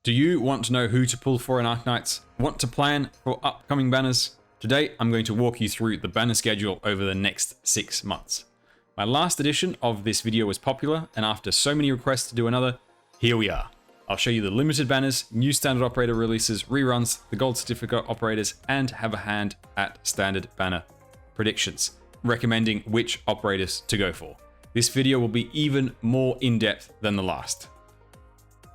Do you want to know who to pull for in Arknights? Want to plan for upcoming banners? Today, I'm going to walk you through the banner schedule over the next 6 months. My last edition of this video was popular, and after so many requests to do another, here we are. I'll show you the limited banners, new standard operator releases, reruns, the gold certificate operators, and have a hand at standard banner predictions, recommending which operators to go for. This video will be even more in-depth than the last.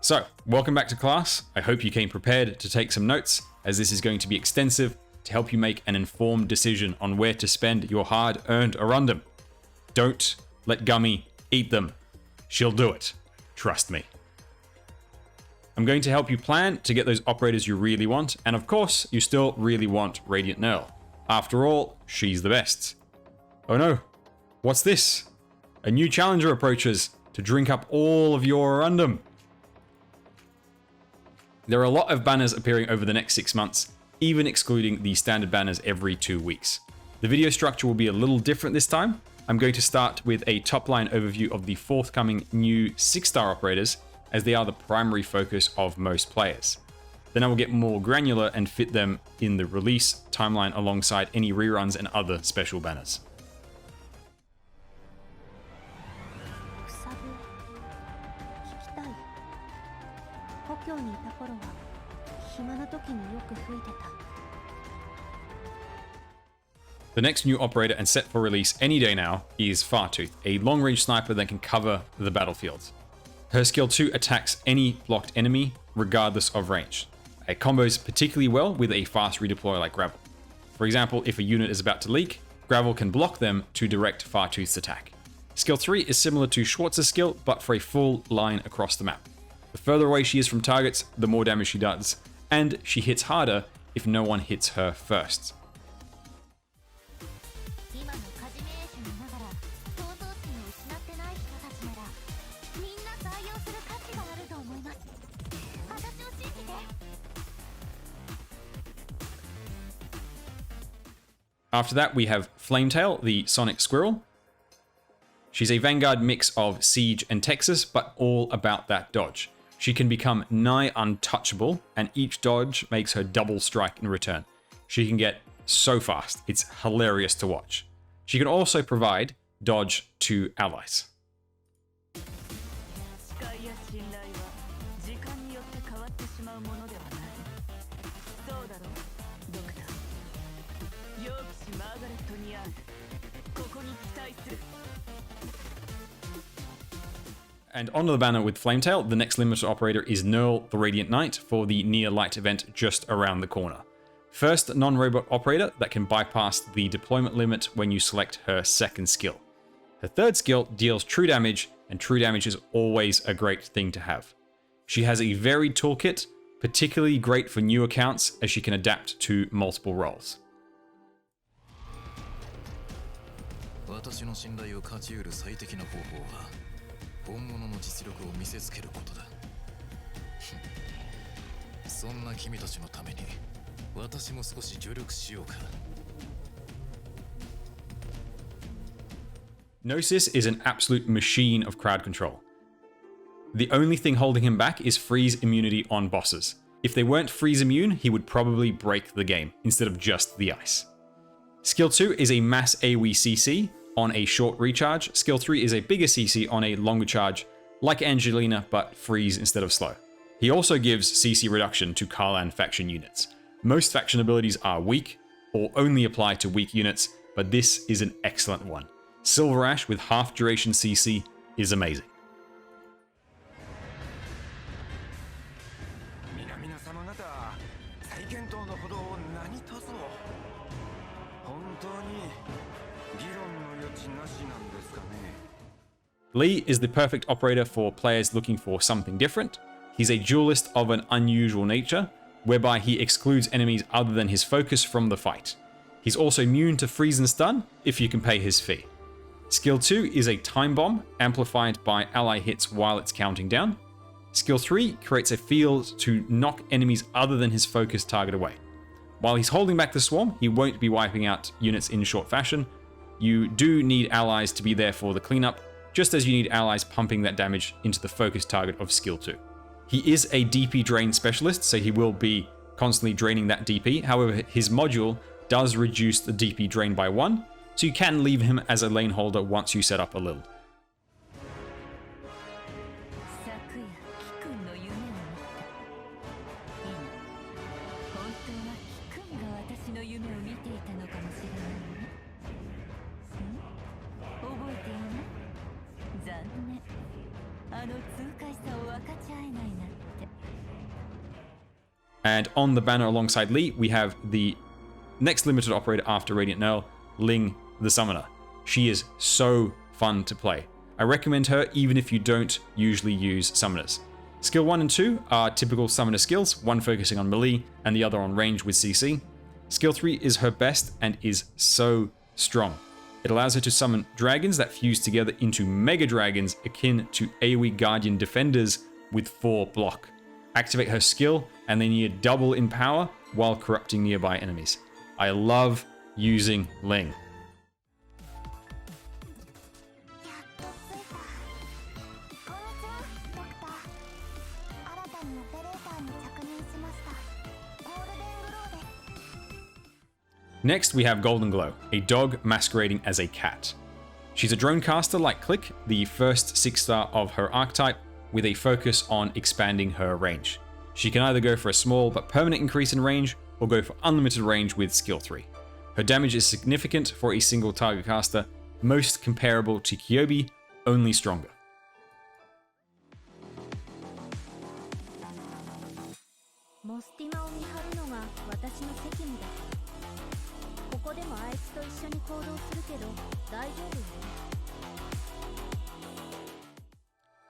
So, welcome back to class. I hope you came prepared to take some notes, as this is going to be extensive to help you make an informed decision on where to spend your hard-earned Arundum. Don't let Gummy eat them. She'll do it. Trust me. I'm going to help you plan to get those operators you really want, and of course, you still really want Radiant Nearl. After all, she's the best. Oh no, what's this? A new challenger approaches to drink up all of your Arundum. There are a lot of banners appearing over the next 6 months, even excluding the standard banners every 2 weeks. The video structure will be a little different this time. I'm going to start with a top-line overview of the forthcoming new 6-star operators, as they are the primary focus of most players. Then I will get more granular and fit them in the release timeline alongside any reruns and other special banners. The next new operator and set for release any day now is Fartooth, a long-range sniper that can cover the battlefield. Her skill 2 attacks any blocked enemy, regardless of range. It combos particularly well with a fast redeploy like Gravel. For example, if a unit is about to leak, Gravel can block them to direct Fartooth's attack. Skill 3 is similar to Schwartz's skill, but for a full line across the map. The further away she is from targets, the more damage she does, and she hits harder if no one hits her first. After that, we have Flametail, the Sonic Squirrel. She's a Vanguard mix of Siege and Texas, but all about that dodge. She can become nigh untouchable, and each dodge makes her double strike in return. She can get so fast, it's hilarious to watch. She can also provide dodge to allies. And onto the banner with Flametail, the next limited operator is Nearl, the Radiant Knight, for the Near Light event just around the corner. First non-robot operator that can bypass the deployment limit when you select her second skill. Her third skill deals true damage, and true damage is always a great thing to have. She has a varied toolkit, particularly great for new accounts as she can adapt to multiple roles. Gnosis is an absolute machine of crowd control. The only thing holding him back is freeze immunity on bosses. If they weren't freeze immune, he would probably break the game instead of just the ice. Skill 2 is a mass AoE CC on a short recharge. Skill 3 is a bigger CC on a longer charge, like Angelina, but freeze instead of slow. He also gives CC reduction to Karlan faction units. Most faction abilities are weak, or only apply to weak units, but this is an excellent one. Silver Ash with half duration CC is amazing. Lee is the perfect operator for players looking for something different. He's a duelist of an unusual nature, whereby he excludes enemies other than his focus from the fight. He's also immune to freeze and stun if you can pay his fee. Skill 2 is a time bomb, amplified by ally hits while it's counting down. Skill 3 creates a field to knock enemies other than his focus target away. While he's holding back the swarm, he won't be wiping out units in short fashion. You do need allies to be there for the cleanup, just as you need allies pumping that damage into the focus target of skill 2. He is a DP drain specialist, so he will be constantly draining that DP. However, his module does reduce the DP drain by 1, so you can leave him as a lane holder once you set up a Lil. And on the banner alongside Lee, we have the next limited operator after Radiant Nearl, Ling the Summoner. She is so fun to play. I recommend her even if you don't usually use summoners. Skill 1 and 2 are typical summoner skills, one focusing on melee and the other on range with CC. Skill 3 is her best and is so strong. It allows her to summon dragons that fuse together into mega dragons akin to AoE Guardian Defenders with 4 block. Activate her skill and they near double in power while corrupting nearby enemies. I love using Ling. Next, we have Golden Glow, a dog masquerading as a cat. She's a drone caster like Click, the first 6-star of her archetype, with a focus on expanding her range. She can either go for a small but permanent increase in range, or go for unlimited range with skill 3. Her damage is significant for a single target caster, most comparable to Kyobi, only stronger.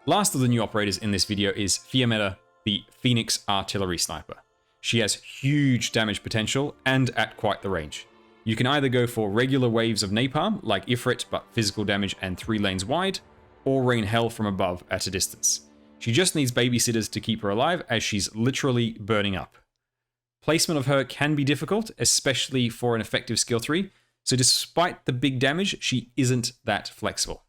Last of the new operators in this video is Fiametta, the Phoenix Artillery Sniper. She has huge damage potential and at quite the range. You can either go for regular waves of napalm, like Ifrit but physical damage and 3 lanes wide, or rain hell from above at a distance. She just needs babysitters to keep her alive as she's literally burning up. Placement of her can be difficult, especially for an effective skill 3, so despite the big damage, she isn't that flexible.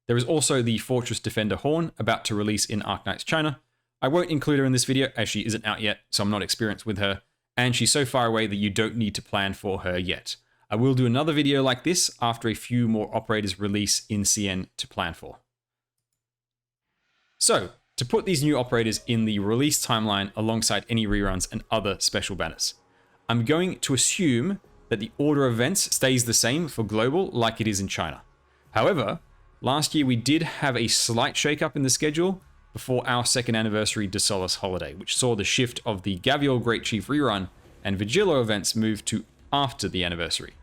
There is also the Fortress Defender Horn about to release in Arknights China. I won't include her in this video as she isn't out yet, so I'm not experienced with her, and she's so far away that you don't need to plan for her yet. I will do another video like this after a few more operators release in CN to plan for. So, to put these new operators in the release timeline alongside any reruns and other special banners, I'm going to assume that the order of events stays the same for global like it is in China. However, last year we did have a slight shake-up in the schedule before our 2nd anniversary De Solis holiday, which saw the shift of the Gavial Great Chief rerun and Vigilo events move to after the anniversary.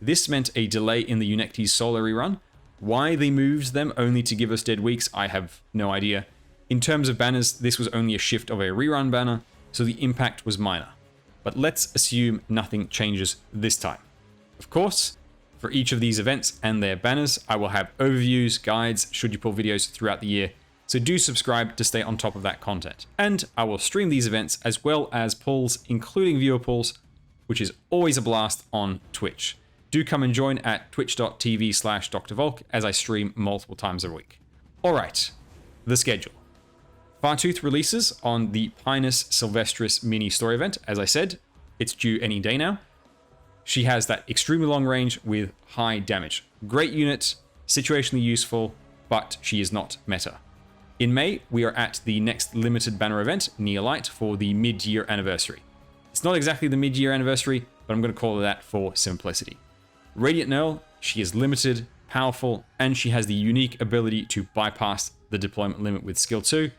This meant a delay in the Unectes solo rerun. Why they moved them only to give us dead weeks, I have no idea. In terms of banners, this was only a shift of a rerun banner, so the impact was minor. But let's assume nothing changes this time. Of course, for each of these events and their banners, I will have overviews, guides, should you pull videos throughout the year, so do subscribe to stay on top of that content. And I will stream these events as well as pulls, including viewer pulls, which is always a blast on Twitch. Do come and join at twitch.tv/drvolk as I stream multiple times a week. Alright, the schedule. Fartooth releases on the Pinus Sylvestris mini story event. As I said, it's due any day now. She has that extremely long range with high damage. Great unit, situationally useful, but she is not meta. In May, we are at the next limited banner event, Nearlight, for the mid-year anniversary. It's not exactly the mid-year anniversary, but I'm going to call it that for simplicity. Radiant Nearl, she is limited, powerful, and she has the unique ability to bypass the deployment limit with skill 2,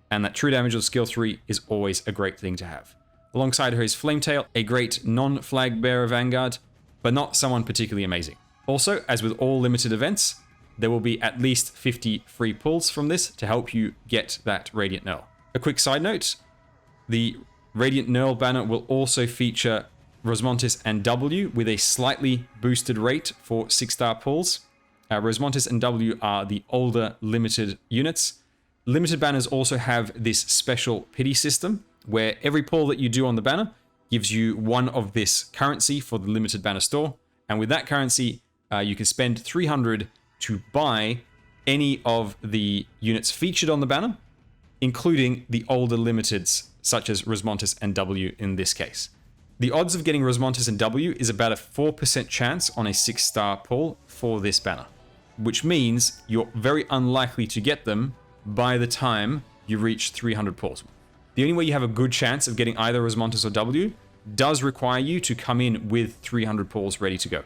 and that true damage of skill 3 is always a great thing to have. Alongside her is Flametail, a great non-flag bearer vanguard, but not someone particularly amazing. Also, as with all limited events, there will be at least 50 free pulls from this to help you get that Radiant Nearl. A quick side note, the Radiant Nearl banner will also feature Rosmontis and W with a slightly boosted rate for 6-star pulls. Rosmontis and W are the older limited units. Limited banners also have this special pity system where every pull that you do on the banner gives you 1 of this currency for the limited banner store. And with that currency, you can spend 300 to buy any of the units featured on the banner, including the older limiteds such as Rosmontis and W in this case. The odds of getting Rosmontis and W is about a 4% chance on a 6-star pull for this banner, which means you're very unlikely to get them by the time you reach 300 pulls. The only way you have a good chance of getting either Rosmontis or W does require you to come in with 300 pulls ready to go.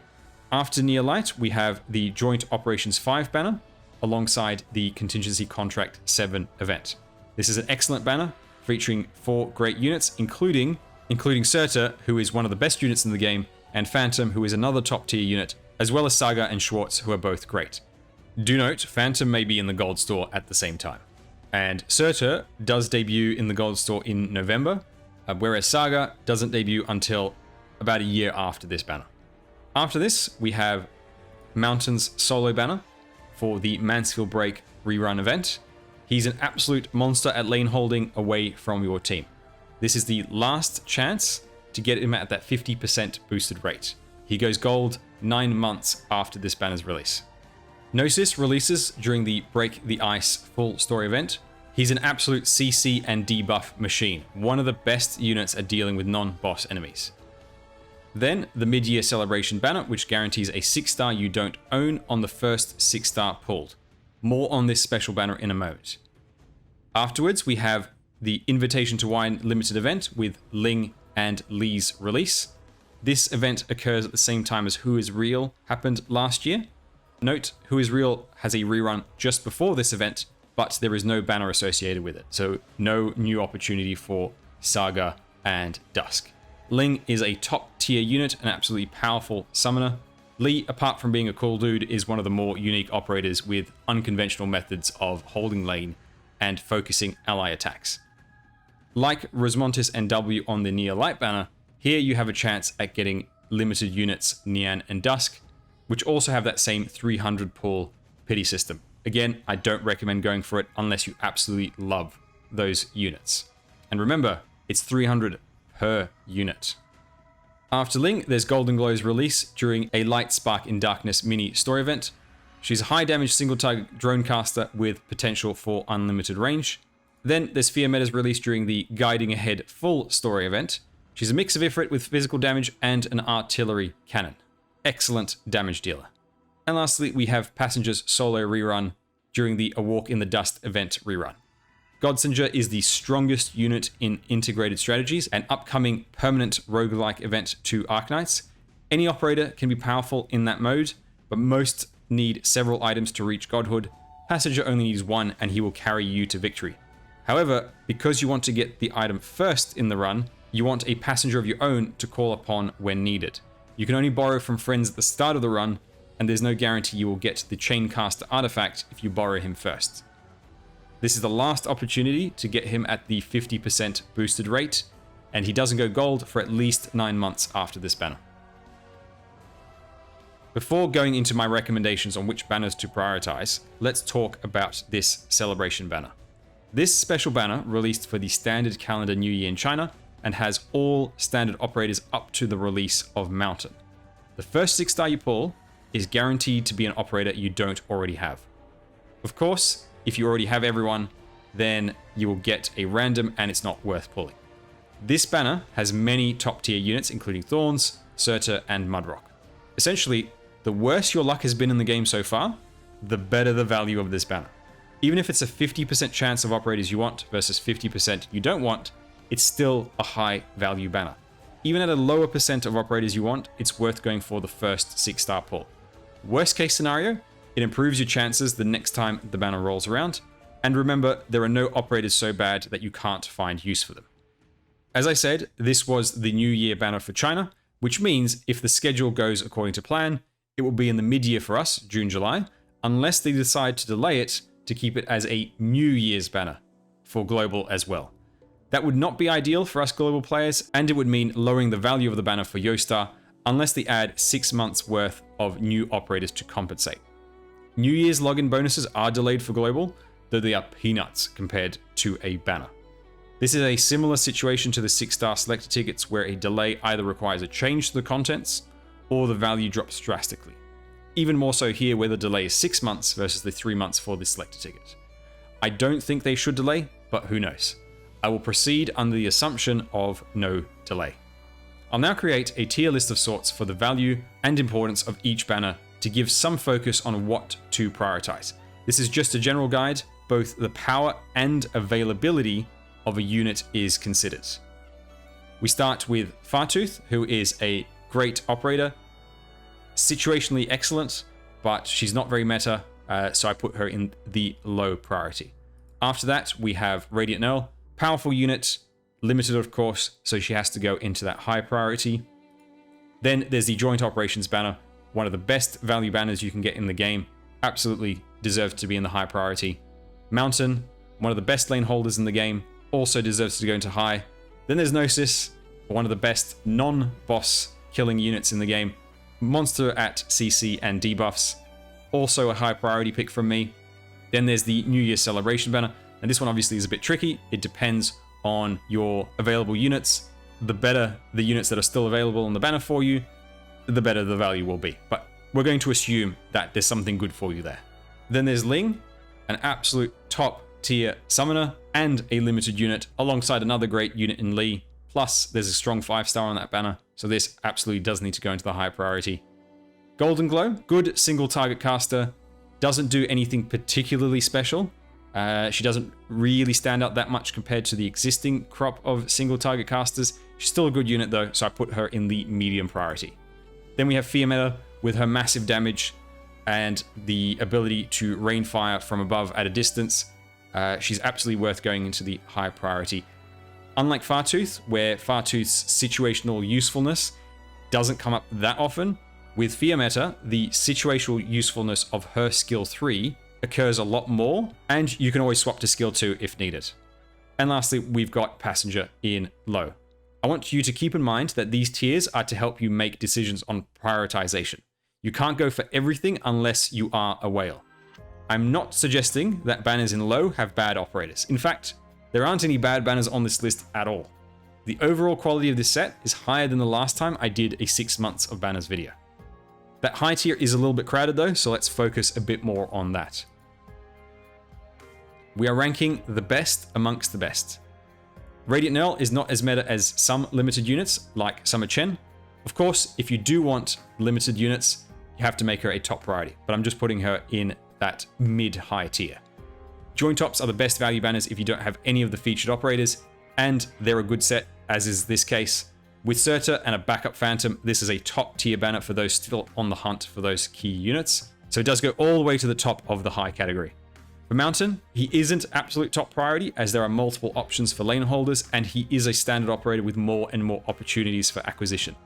After Nearlight, we have the Joint Operations 5 banner alongside the Contingency Contract 7 event. This is an excellent banner featuring 4 great units, including Surtur, who is one of the best units in the game, and Phantom, who is another top tier unit, as well as Saga and Schwartz, who are both great. Do note, Phantom may be in the gold store at the same time. And Surtur does debut in the gold store in November, whereas Saga doesn't debut until about a year after this banner. After this, we have Mountain's solo banner for the Mansfield Break rerun event. He's an absolute monster at lane holding away from your team. This is the last chance to get him at that 50% boosted rate. He goes gold 9 months after this banner's release. Gnosis releases during the Break the Ice full story event. He's an absolute CC and debuff machine, one of the best units at dealing with non-boss enemies. Then the mid-year celebration banner, which guarantees a 6-star you don't own on the first 6-star pulled. More on this special banner in a moment. Afterwards, we have the Invitation to Wine limited event with Ling and Lee's release. This event occurs at the same time as Who is Real happened last year. Note, Who is Real has a rerun just before this event, but there is no banner associated with it, so no new opportunity for Saga and Dusk. Ling is a top tier unit, an absolutely powerful summoner. Lee, apart from being a cool dude, is one of the more unique operators with unconventional methods of holding lane and focusing ally attacks. Like Rosmontis and W on the Near Light banner, here you have a chance at getting limited units Nian and Dusk, which also have that same 300 pull pity system. Again, I don't recommend going for it unless you absolutely love those units. And remember, it's 300 per unit. After Ling, there's Golden Glow's release during a Light Spark in Darkness mini story event. She's a high damage single target drone caster with potential for unlimited range. Then there's Fear Meta's release during the Guiding Ahead full story event. She's a mix of Ifrit with physical damage and an artillery cannon. Excellent damage dealer. And lastly, we have Passenger's solo rerun during the A Walk in the Dust event rerun. Godsinger is the strongest unit in integrated strategies, an upcoming permanent roguelike event to Arknights. Any operator can be powerful in that mode, but most need several items to reach godhood. Passenger only needs one and he will carry you to victory. However, because you want to get the item first in the run, you want a passenger of your own to call upon when needed. You can only borrow from friends at the start of the run, and there's no guarantee you will get the Chaincaster artifact if you borrow him first. This is the last opportunity to get him at the 50% boosted rate, and he doesn't go gold for at least 9 months after this banner. Before going into my recommendations on which banners to prioritize, let's talk about this celebration banner. This special banner released for the standard calendar New Year in China and has all standard operators up to the release of Mountain. The first 6-star you pull is guaranteed to be an operator you don't already have. Of course, if you already have everyone, then you will get a random and it's not worth pulling. This banner has many top tier units including Thorns, Surtur, and Mudrock. Essentially, the worse your luck has been in the game so far, the better the value of this banner. Even if it's a 50% chance of operators you want versus 50% you don't want, it's still a high value banner. Even at a lower percent of operators you want, it's worth going for the first 6-star pull. Worst case scenario, it improves your chances the next time the banner rolls around. And remember, there are no operators so bad that you can't find use for them. As I said, this was the New Year banner for China, which means if the schedule goes according to plan, it will be in the mid-year for us, June, July, unless they decide to delay it to keep it as a New Year's banner for global as well. That would not be ideal for us global players, and it would mean lowering the value of the banner for Yostar unless they add 6 months worth of new operators to compensate. New Year's login bonuses are delayed for global, though they are peanuts compared to a banner. This is a similar situation to the 6-star selector tickets where a delay either requires a change to the contents or the value drops drastically. Even more so here where the delay is 6 months versus the 3 months for the selector ticket. I don't think they should delay, but who knows. I will proceed under the assumption of no delay. I'll now create a tier list of sorts for the value and importance of each banner to give some focus on what to prioritize. This is just a general guide. Both the power and availability of a unit is considered. We start with Fartooth, who is a great operator, situationally excellent, but she's not very meta, so I put her in the low priority. After that, we have Radiant Nearl, powerful unit, limited of course, so she has to go into that high priority. Then there's the Joint Operations banner, one of the best value banners you can get in the game, absolutely deserves to be in the high priority. Mountain, one of the best lane holders in the game, also deserves to go into high. Then there's Gnosis, one of the best non-boss killing units in the game. Monster at CC and debuffs, also a high priority pick from me. Then there's the New Year Celebration banner, and this one obviously is a bit tricky. It depends on your available units. The better the units that are still available on the banner for you, the better the value will be. But we're going to assume that there's something good for you there. Then there's Ling, an absolute top tier summoner and a limited unit alongside another great unit in Lee. Plus there's a strong 5-star on that banner. So this absolutely does need to go into the high priority. Golden Glow, good single target caster. Doesn't do anything particularly special. She doesn't really stand out that much compared to the existing crop of single target casters. She's still a good unit though, so I put her in the medium priority. Then we have Fiametta with her massive damage and the ability to rain fire from above at a distance. She's absolutely worth going into the high priority. Unlike Fartooth, where Fartooth's situational usefulness doesn't come up that often, with Fiametta, the situational usefulness of her skill 3 occurs a lot more, and you can always swap to skill 2 if needed. And lastly, we've got Passenger in low. I want you to keep in mind that these tiers are to help you make decisions on prioritization. You can't go for everything unless you are a whale. I'm not suggesting that banners in low have bad operators. In fact, there aren't any bad banners on this list at all. The overall quality of this set is higher than the last time I did a 6 months of banners video. That high tier is a little bit crowded though, so let's focus a bit more on that. We are ranking the best amongst the best. Radiant Nearl is not as meta as some limited units like Summer Chen. Of course, if you do want limited units, you have to make her a top priority, but I'm just putting her in that mid-high tier. Joint Tops are the best value banners if you don't have any of the featured operators, and they're a good set, as is this case. With Surta and a backup Phantom, this is a top tier banner for those still on the hunt for those key units, so it does go all the way to the top of the high category. For Mountain, he isn't absolute top priority as there are multiple options for lane holders, and he is a standard operator with more and more opportunities for acquisition.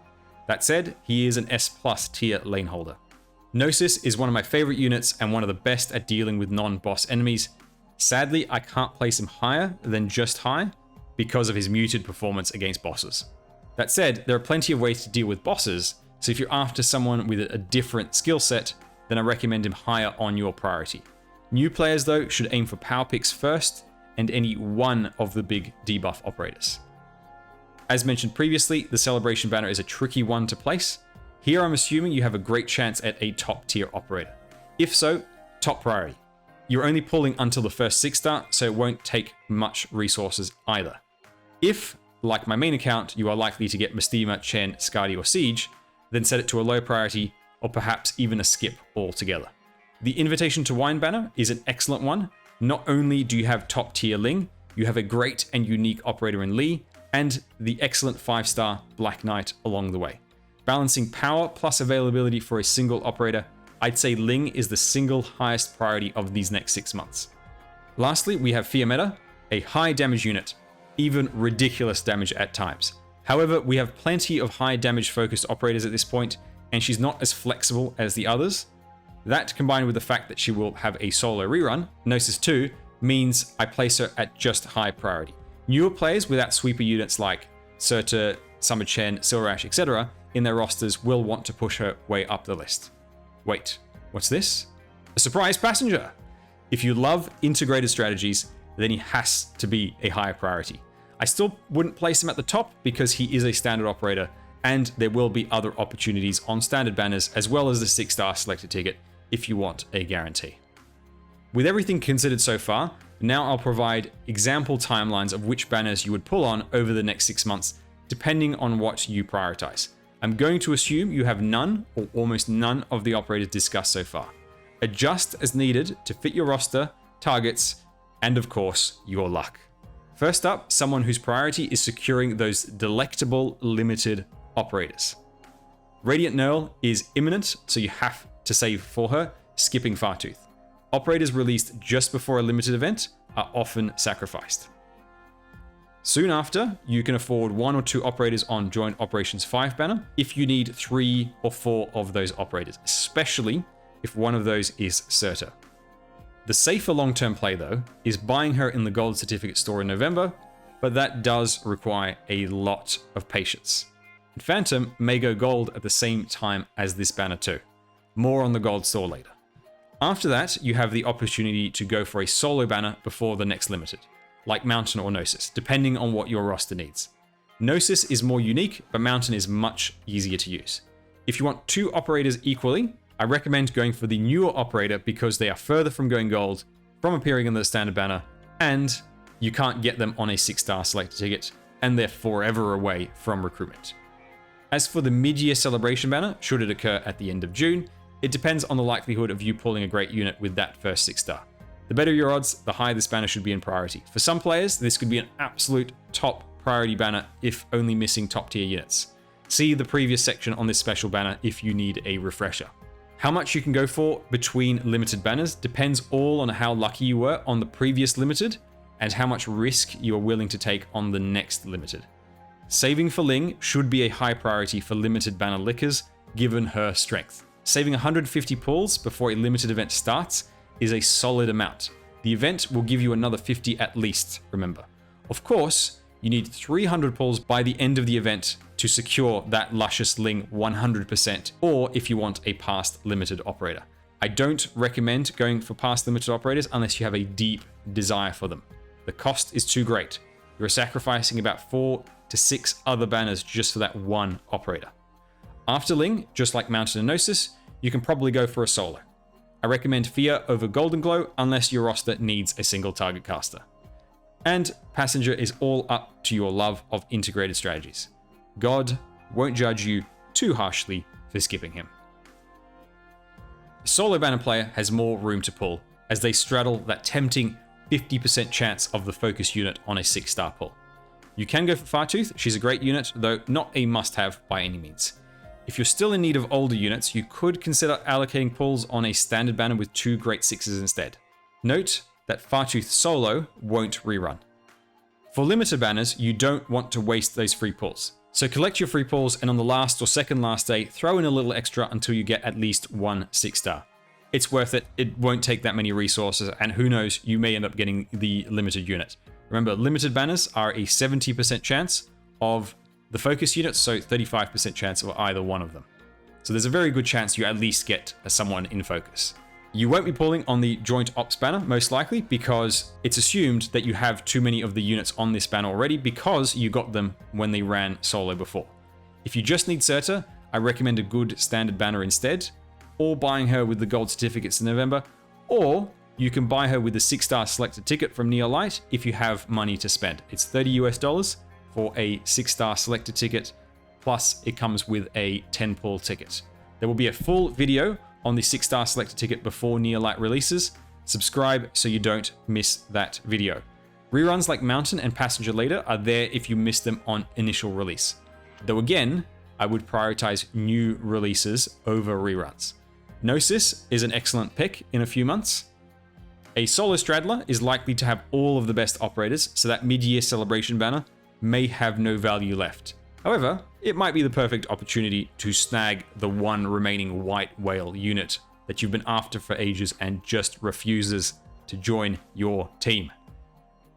That said, he is an S+ tier lane holder. Gnosis is one of my favorite units and one of the best at dealing with non-boss enemies. Sadly, I can't place him higher than just high because of his muted performance against bosses. That said, there are plenty of ways to deal with bosses, so if you're after someone with a different skill set, then I recommend him higher on your priority. New players though should aim for power picks first and any one of the big debuff operators. As mentioned previously, the Celebration banner is a tricky one to place. Here I'm assuming you have a great chance at a top tier operator. If so, top priority. You're only pulling until the first 6-star, so it won't take much resources either. If, like my main account, you are likely to get Mystima, Chen, Skadi or Siege, then set it to a low priority or perhaps even a skip altogether. The Invitation to Wine banner is an excellent one. Not only do you have top tier Ling, you have a great and unique operator in Lee, and the excellent 5-star Black Knight along the way. Balancing power plus availability for a single operator, I'd say Ling is the single highest priority of these next 6 months. Lastly, we have Fiametta, a high damage unit, even ridiculous damage at times. However, we have plenty of high damage focused operators at this point, and she's not as flexible as the others. That, combined with the fact that she will have a solo rerun, Gnosis 2, means I place her at just high priority. Newer players without sweeper units like Surta, Summer Chen, Silverash, etc. in their rosters will want to push her way up the list. Wait, what's this? A surprise passenger! If you love integrated strategies, then he has to be a higher priority. I still wouldn't place him at the top because he is a standard operator, and there will be other opportunities on standard banners as well as the 6-star selected ticket if you want a guarantee. With everything considered so far, Now I'll provide example timelines of which banners you would pull on over the next 6 months, depending on what you prioritize. I'm going to assume you have none or almost none of the operators discussed so far. Adjust as needed to fit your roster, targets, and of course, your luck. First up, someone whose priority is securing those delectable limited operators. Radiant Nearl is imminent, so you have to save for her, skipping Fartooth. Operators released just before a limited event are often sacrificed. Soon after, you can afford 1 or 2 operators on Joint Operations 5 banner if you need 3 or 4 of those operators, especially if one of those is Surtur. The safer long-term play, though, is buying her in the gold certificate store in November, but that does require a lot of patience. And Phantom may go gold at the same time as this banner too. More on the gold store later. After that, you have the opportunity to go for a solo banner before the next limited, like Mountain or Gnosis, depending on what your roster needs. Gnosis is more unique, but Mountain is much easier to use. If you want 2 operators equally, I recommend going for the newer operator because they are further from going gold, from appearing in the standard banner, and you can't get them on a 6-star selected ticket, and they're forever away from recruitment. As for the mid-year celebration banner, should it occur at the end of June, it depends on the likelihood of you pulling a great unit with that first 6-star. The better your odds, the higher this banner should be in priority. For some players, this could be an absolute top priority banner if only missing top tier units. See the previous section on this special banner if you need a refresher. How much you can go for between limited banners depends all on how lucky you were on the previous limited and how much risk you are willing to take on the next limited. Saving for Ling should be a high priority for limited banner lickers given her strength. Saving 150 pulls before a limited event starts is a solid amount. The event will give you another 50 at least, remember. Of course, you need 300 pulls by the end of the event to secure that luscious Ling 100%, or if you want a past limited operator. I don't recommend going for past limited operators unless you have a deep desire for them. The cost is too great. You're sacrificing about 4 to 6 other banners just for that one operator. After Ling, just like Mountain and Gnosis, you can probably go for a solo. I recommend Fear over Golden Glow unless your roster needs a single target caster. And Passenger is all up to your love of integrated strategies. God won't judge you too harshly for skipping him. A solo banner player has more room to pull as they straddle that tempting 50% chance of the focus unit on a 6-star pull. You can go for Fartooth, she's a great unit, though not a must-have by any means. If you're still in need of older units, you could consider allocating pulls on a standard banner with 2 great 6s instead. Note that Fartooth solo won't rerun. For limited banners, you don't want to waste those free pulls. So collect your free pulls and on the last or second last day, throw in a little extra until you get at least 1 6-star. It's worth it, it won't take that many resources, and who knows, you may end up getting the limited unit. Remember, limited banners are a 70% chance of the focus units, so 35% chance of either one of them. So there's a very good chance you at least get someone in focus. You won't be pulling on the Joint Ops banner, most likely, because it's assumed that you have too many of the units on this banner already because you got them when they ran solo before. If you just need Surtur, I recommend a good standard banner instead, or buying her with the gold certificates in November, or you can buy her with the 6-star selected ticket from Nearl Light if you have money to spend. It's $30 US for a 6-star selected ticket, plus it comes with a 10 pull ticket. There will be a full video on the 6-star selected ticket before Nearl Light releases. Subscribe so you don't miss that video. Reruns like Mountain and Passenger later are there if you miss them on initial release. Though again, I would prioritize new releases over reruns. Gnosis is an excellent pick in a few months. A solo straddler is likely to have all of the best operators, so that mid-year celebration banner may have no value left. However, it might be the perfect opportunity to snag the one remaining white whale unit that you've been after for ages and just refuses to join your team.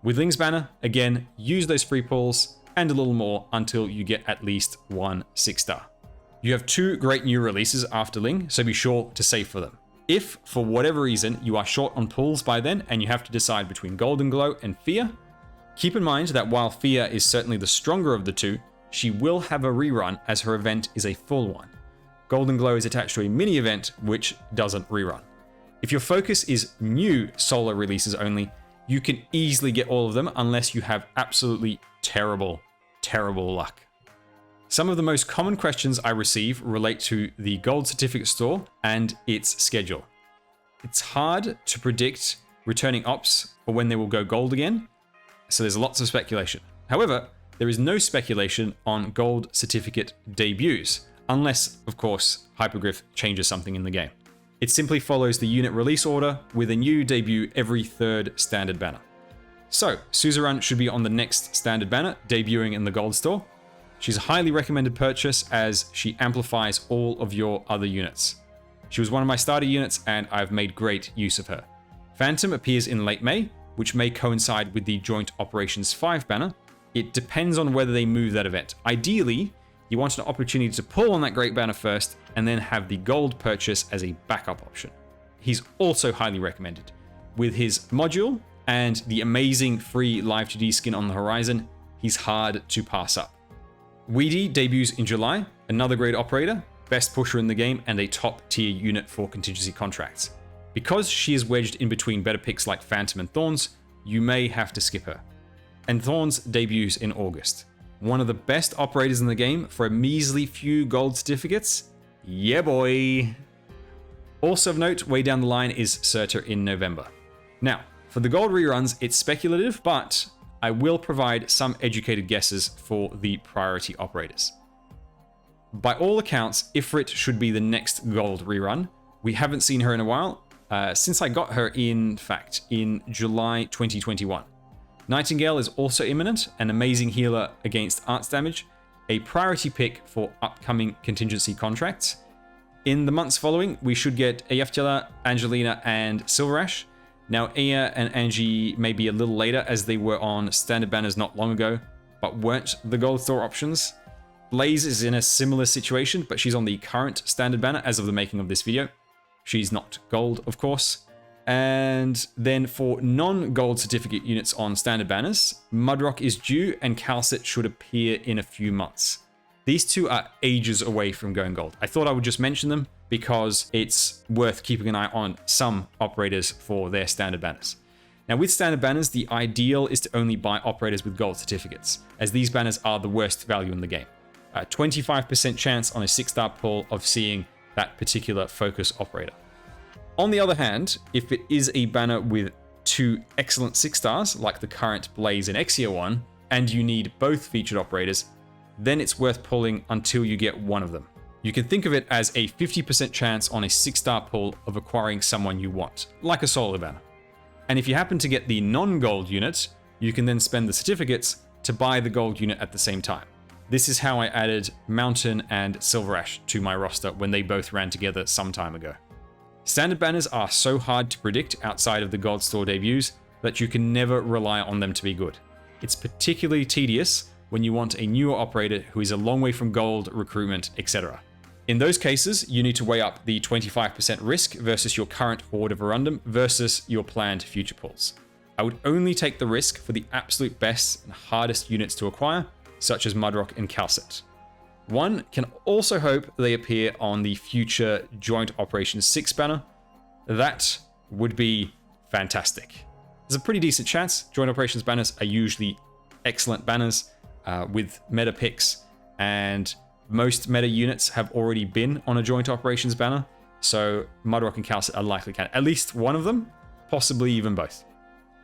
With Ling's banner, again, use those free pulls and a little more until you get at least 1 6-star. You have 2 great new releases after Ling, so be sure to save for them. If, for whatever reason, you are short on pulls by then and you have to decide between Golden Glow and Fear, keep in mind that while Fear is certainly the stronger of the two, she will have a rerun as her event is a full one. Golden Glow is attached to a mini event which doesn't rerun. If your focus is new solo releases only, you can easily get all of them unless you have absolutely terrible, terrible luck. Some of the most common questions I receive relate to the gold certificate store and its schedule. It's hard to predict returning ops or when they will go gold again, so there's lots of speculation. However, there is no speculation on gold certificate debuts, unless, of course, Hypergriff changes something in the game. It simply follows the unit release order with a new debut every third standard banner. So, Suzerain should be on the next standard banner, debuting in the gold store. She's a highly recommended purchase as she amplifies all of your other units. She was one of my starter units and I've made great use of her. Phantom appears in late May, which may coincide with the Joint Operations 5 banner. It depends on whether they move that event. Ideally, you want an opportunity to pull on that great banner first and then have the gold purchase as a backup option. He's also highly recommended. With his module and the amazing free Live 2D skin on the horizon, he's hard to pass up. Weedy debuts in July, another great operator, best pusher in the game, and a top tier unit for contingency contracts. Because she is wedged in between better picks like Phantom and Thorns, you may have to skip her. And Thorns debuts in August. One of the best operators in the game for a measly few gold certificates. Yeah boy! Also of note, way down the line is Surtur in November. Now, for the gold reruns, it's speculative, but I will provide some educated guesses for the priority operators. By all accounts, Ifrit should be the next gold rerun. We haven't seen her in a while, since I got her in fact in July 2021. Nightingale is also imminent, an amazing healer against arts damage, a priority pick for upcoming contingency contracts. In the months following, we should get Eyefjella, Angelina, and Silverash. Now, Aya and Angie may be a little later as they were on standard banners not long ago, but weren't the gold store options. Blaze is in a similar situation, but she's on the current standard banner as of the making of this video. She's not gold, of course. And then for non-gold certificate units on standard banners, Mudrock is due and Calcit should appear in a few months. These two are ages away from going gold. I thought I would just mention them because it's worth keeping an eye on some operators for their standard banners. Now with standard banners, the ideal is to only buy operators with gold certificates, as these banners are the worst value in the game. A 25% chance on a 6-star pull of seeing that particular focus operator. On the other hand, if it is a banner with 2 excellent 6-stars, like the current Blaze and Exia one, and you need both featured operators, then it's worth pulling until you get one of them. You can think of it as a 50% chance on a 6-star pull of acquiring someone you want, like a solo banner. And if you happen to get the non-gold unit, you can then spend the certificates to buy the gold unit at the same time. This is how I added Mountain and Silverash to my roster when they both ran together some time ago. Standard banners are so hard to predict outside of the gold store debuts that you can never rely on them to be good. It's particularly tedious when you want a newer operator who is a long way from gold, recruitment, etc. In those cases, you need to weigh up the 25% risk versus your current Horde of Arundum versus your planned future pulls. I would only take the risk for the absolute best and hardest units to acquire, such as Mudrock and Calcit. One can also hope they appear on the future Joint Operations 6 banner. That would be fantastic. There's a pretty decent chance. Joint Operations banners are usually excellent banners with meta picks, and most meta units have already been on a Joint Operations banner, so Mudrock and Calcit are likely at least one of them, possibly even both.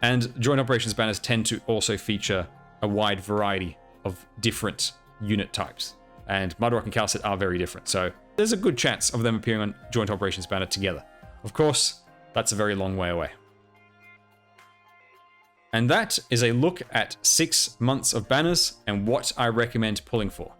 And Joint Operations banners tend to also feature a wide variety of different unit types, and Mudrock and Calcit are very different, so there's a good chance of them appearing on Joint Operations banner together. Of course, that's a very long way away. And that is a look at 6 months of banners and what I recommend pulling for.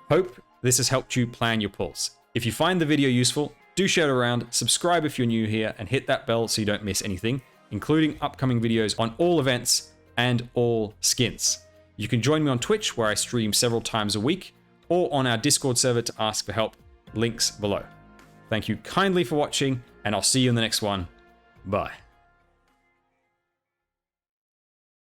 Hope this has helped you plan your pulls. If you find the video useful, do share it around, subscribe if you're new here, and hit that bell so you don't miss anything, including upcoming videos on all events and all skins. You can join me on Twitch, where I stream several times a week, or on our Discord server to ask for help, links below. Thank you kindly for watching, and I'll see you in the next one. Bye.